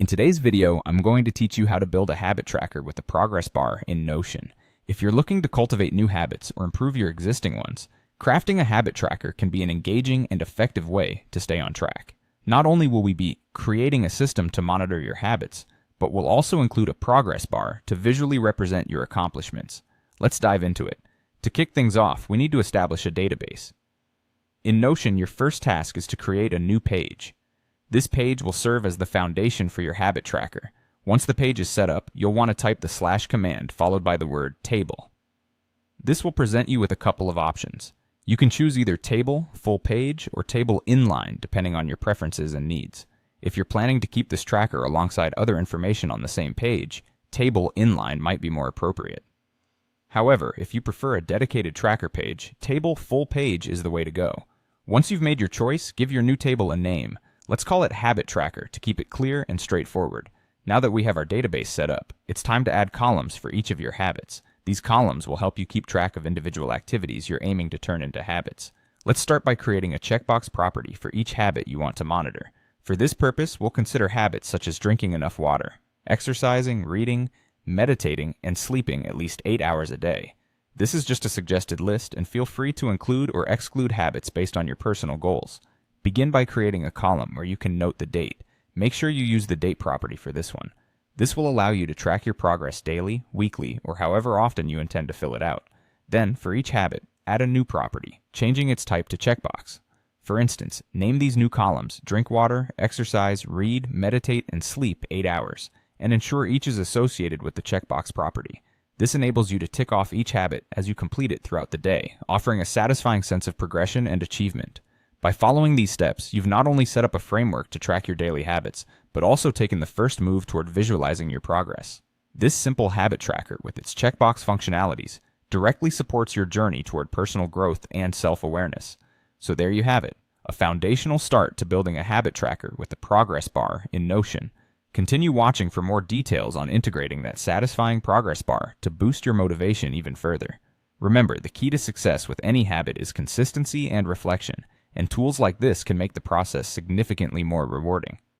In today's video, I'm going to teach you how to build a habit tracker with a progress bar in Notion. If you're looking to cultivate new habits or improve your existing ones, crafting a habit tracker can be an engaging and effective way to stay on track. Not only will we be creating a system to monitor your habits, but we'll also include a progress bar to visually represent your accomplishments. Let's dive into it. To kick things off, we need to establish a database. In Notion, your first task is to create a new page. This page will serve as the foundation for your habit tracker. Once the page is set up, you'll want to type the / command followed by the word table. This will present you with a couple of options. You can choose either table, full page, or table inline depending on your preferences and needs. If you're planning to keep this tracker alongside other information on the same page, table inline might be more appropriate. However, if you prefer a dedicated tracker page, table full page is the way to go. Once you've made your choice, give your new table a name. Let's call it Habit Tracker to keep it clear and straightforward. Now that we have our database set up, it's time to add columns for each of your habits. These columns will help you keep track of individual activities you're aiming to turn into habits. Let's start by creating a checkbox property for each habit you want to monitor. For this purpose, we'll consider habits such as drinking enough water, exercising, reading, meditating, and sleeping at least 8 hours a day. This is just a suggested list, and feel free to include or exclude habits based on your personal goals. Begin by creating a column where you can note the date. Make sure you use the date property for this one. This will allow you to track your progress daily, weekly, or however often you intend to fill it out. Then, for each habit, add a new property, changing its type to checkbox. For instance, name these new columns drink water, exercise, read, meditate, and sleep 8 hours, and ensure each is associated with the checkbox property. This enables you to tick off each habit as you complete it throughout the day, offering a satisfying sense of progression and achievement. By following these steps, you've not only set up a framework to track your daily habits, but also taken the first move toward visualizing your progress. This simple habit tracker, with its checkbox functionalities, directly supports your journey toward personal growth and self-awareness. So there you have it, a foundational start to building a habit tracker with the progress bar in Notion. Continue watching for more details on integrating that satisfying progress bar to boost your motivation even further. Remember, the key to success with any habit is consistency and reflection, and tools like this can make the process significantly more rewarding.